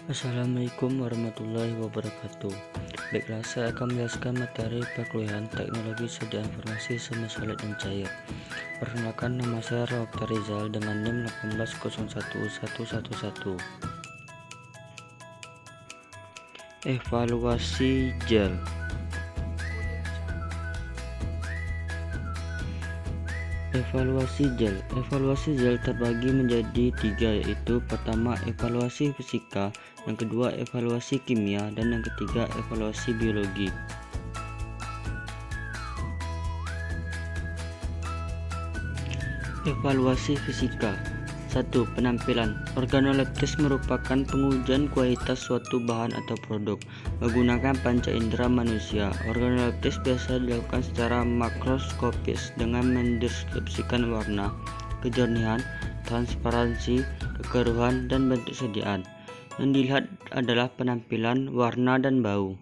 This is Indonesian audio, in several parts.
Assalamualaikum warahmatullahi wabarakatuh. Baiklah, saya akan menjelaskan materi perkuliahan teknologi sedia informasi semi solid dan cair. Perkenalkan, nama saya Dr. Rizal dengan NIM 1801111. Evaluasi gel. Evaluasi gel terbagi menjadi tiga, yaitu pertama evaluasi fisika, yang kedua evaluasi kimia, dan yang ketiga evaluasi biologi. Evaluasi fisika. 1. Penampilan. Organoleptis merupakan pengujian kualitas suatu bahan atau produk menggunakan panca indera manusia. Organoleptis biasa dilakukan secara makroskopis dengan mendeskripsikan warna, kejernihan, transparansi, kekeruhan, dan bentuk sediaan. Yang dilihat adalah penampilan, warna, dan bau.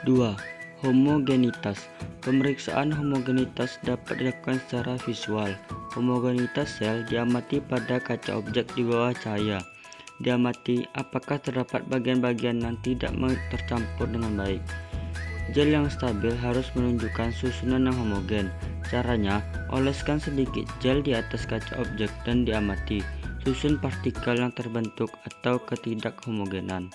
2. Homogenitas. Pemeriksaan homogenitas dapat dilakukan secara visual. Homogenitas sel diamati pada kaca objek di bawah cahaya. Diamati apakah terdapat bagian-bagian yang tidak tercampur dengan baik. Gel yang stabil harus menunjukkan susunan yang homogen. Caranya, oleskan sedikit gel di atas kaca objek dan diamati susun partikel yang terbentuk atau ketidakhomogenan.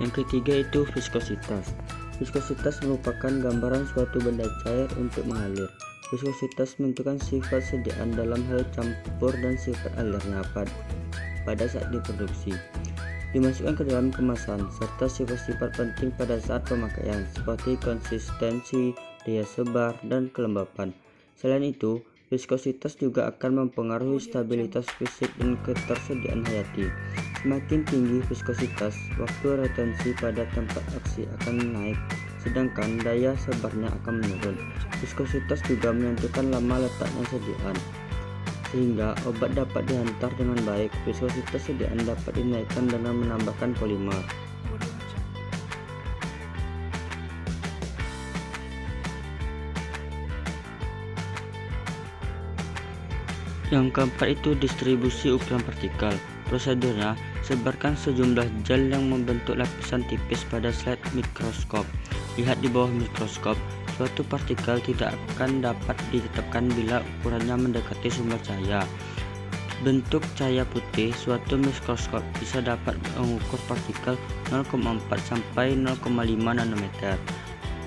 Yang ketiga itu viskositas. Viskositas merupakan gambaran suatu benda cair untuk mengalir. Viskositas menentukan sifat sediaan dalam hal campur dan sifat alirnya pada saat diproduksi. Dimasukkan ke dalam kemasan, serta sifat-sifat penting pada saat pemakaian seperti konsistensi, daya sebar, dan kelembapan. Selain itu, viskositas juga akan mempengaruhi stabilitas fisik dan ketersediaan hayati. Semakin tinggi viskositas, waktu retensi pada tempat aksi akan naik, sedangkan daya sebarnya akan menurun. Viskositas juga menentukan lama letaknya sediaan. Sehingga obat dapat dihantar dengan baik, viskositas sediaan dapat dinaikkan dengan menambahkan polimer. Yang keempat itu distribusi ukuran partikel. Prosedurnya, sebarkan sejumlah gel yang membentuk lapisan tipis pada slide mikroskop. Lihat di bawah mikroskop, suatu partikel tidak akan dapat ditetapkan bila ukurannya mendekati sumber cahaya. Bentuk cahaya putih suatu mikroskop bisa dapat mengukur partikel 0,4 sampai 0,5 nanometer.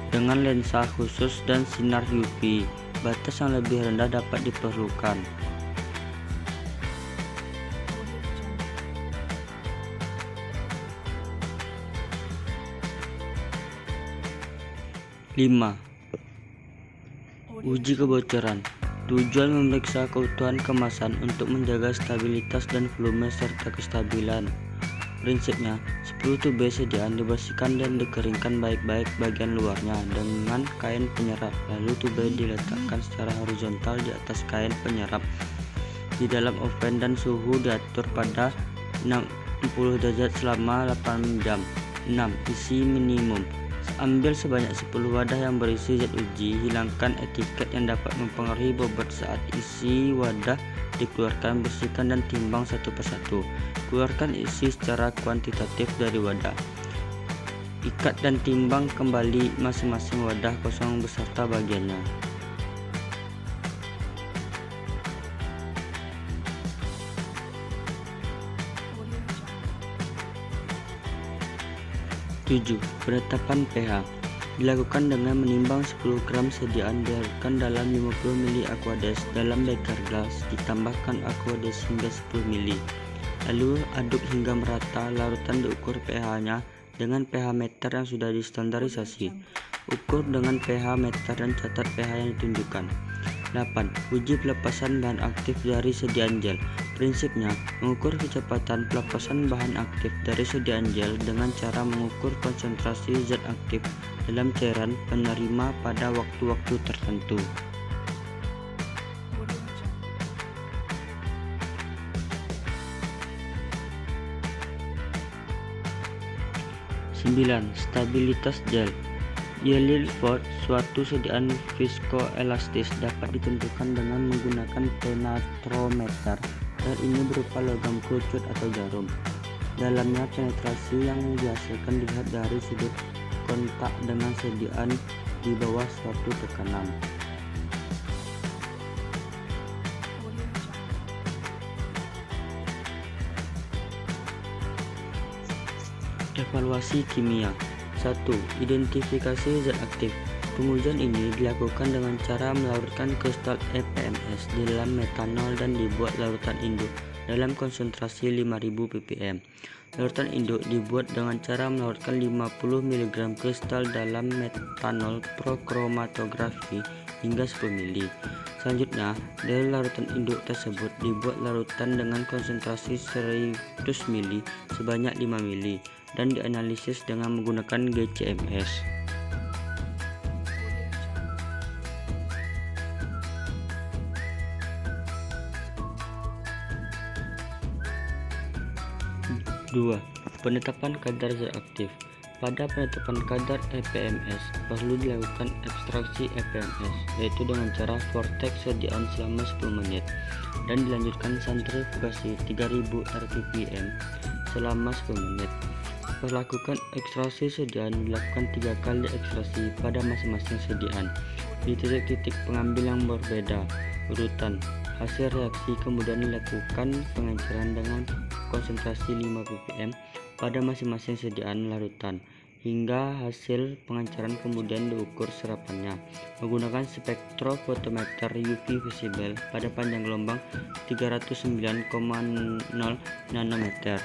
Dengan lensa khusus dan sinar UV, batas yang lebih rendah dapat diperlukan. 5. Uji kebocoran. Tujuan memeriksa keutuhan kemasan untuk menjaga stabilitas dan volume serta kestabilan. Prinsipnya, 10 tube sediaan dibersihkan dan dikeringkan baik-baik bagian luarnya dengan kain penyerap. Lalu tube diletakkan secara horizontal di atas kain penyerap di dalam oven dan suhu diatur pada 60 derajat selama 8 jam. 6. Isi minimum. Ambil sebanyak 10 wadah yang berisi zat uji. Hilangkan etiket yang dapat mempengaruhi bobot saat isi wadah dikeluarkan. Bersihkan dan timbang satu persatu. Keluarkan isi secara kuantitatif dari wadah. Ikat dan timbang kembali masing-masing wadah kosong beserta bagiannya. 7. Penetapan pH dilakukan dengan menimbang 10 gram sediaan, dilarutkan dalam 50 ml aqueous dalam beker gelas, ditambahkan aqueous hingga 10 ml. Lalu aduk hingga merata. Larutan diukur pH-nya dengan pH meter yang sudah distandarisasi. Ukur dengan pH meter dan catat pH yang ditunjukkan. 8. Uji pelepasan bahan aktif dari sediaan gel. Prinsipnya, mengukur kecepatan pelepasan bahan aktif dari sediaan gel dengan cara mengukur konsentrasi zat aktif dalam cairan penerima pada waktu-waktu tertentu. 9. Stabilitas gel. Gel suatu sediaan viskoelastis dapat ditentukan dengan menggunakan penetrometer, dan ini berupa logam kerucut atau jarum. Dalamnya penetrasi yang dihasilkan dilihat dari sudut kontak dengan sediaan di bawah suatu tekanan. Evaluasi kimia. 1. Identifikasi zat aktif. Pengujian ini dilakukan dengan cara melarutkan kristal EPMS di dalam metanol dan dibuat larutan induk dalam konsentrasi 5000 ppm. Larutan induk dibuat dengan cara melarutkan 50 mg kristal dalam metanol prokromatografi hingga 10 ml. Selanjutnya, dari larutan induk tersebut dibuat larutan dengan konsentrasi 100 ml sebanyak 5 ml dan dianalisis dengan menggunakan GCMS. Dua. Penetapan kadar zat aktif. Pada penetapan kadar EPMS perlu dilakukan ekstraksi EPMS, yaitu dengan cara vortex sediaan selama 10 menit dan dilanjutkan sentrifugasi 3000 rpm selama 10 menit. Perlakukan ekstraksi sediaan dilakukan 3 kali ekstraksi pada masing-masing sediaan di titik-titik pengambil yang berbeda urutan. Hasil reaksi kemudian dilakukan pengenceran dengan konsentrasi 5 ppm pada masing-masing sediaan larutan hingga hasil pengenceran kemudian diukur serapannya menggunakan spektrofotometer UV visible pada panjang gelombang 309,0 nanometer.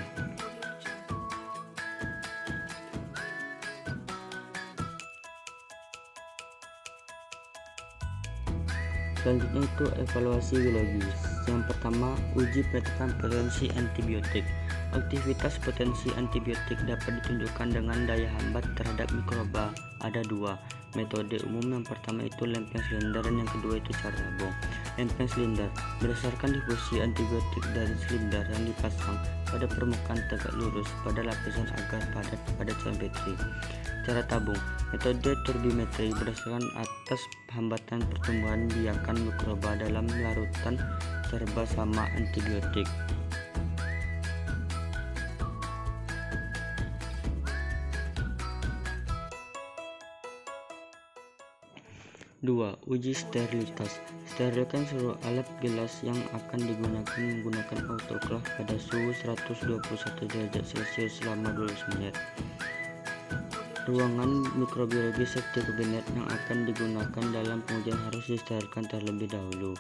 Selanjutnya itu evaluasi biologis. Yang pertama, uji penetapan potensi antibiotik. Aktivitas potensi antibiotik dapat ditunjukkan dengan daya hambat terhadap mikroba. Ada 2 metode umum. Yang pertama itu lempeng silinder dan yang kedua itu cara labung. Lempeng silinder berdasarkan difusi antibiotik dari silinder yang dipasang pada permukaan tegak lurus pada lapisan agar padat pada cairan petri. Cara tabung, metode turbimetri berdasarkan atas hambatan pertumbuhan biakan mikroba dalam larutan serba sama antibiotik. Dua, uji sterilitas. Sterilkan seluruh alat gelas yang akan digunakan menggunakan autoclave pada suhu 121 derajat Celcius selama 12 menit. Ruangan mikrobiologi safety kabinet yang akan digunakan dalam pengujian harus disterilkan terlebih dahulu.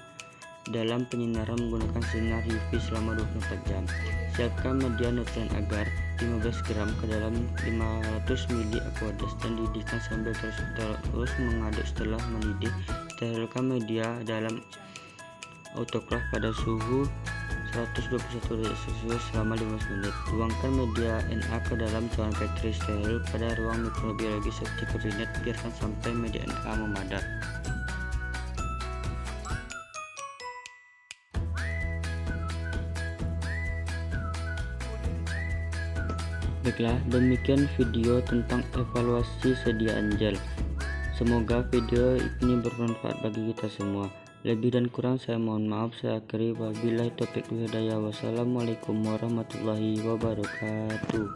Dalam penyinaran menggunakan sinar UV selama 24 jam. Siapkan media nutrien agar 15 gram ke dalam 500 ml aqueous dan didihkan sambil terus mengaduk. Setelah mendidih, sterilkan media dalam autoclave pada suhu 121 derajat Celcius selama 15 menit. Tuangkan media Na ke dalam cairan petri steril pada ruang mikrobiologi safety kabinet. Biarkan sampai media Na memadat. Baiklah, demikian video tentang evaluasi sediaan gel. Semoga video ini bermanfaat bagi kita semua. Lebih dan kurang saya mohon maaf. Saya akhiri, wabillahi taufiq wal hidayah. Wassalamualaikum warahmatullahi wabarakatuh.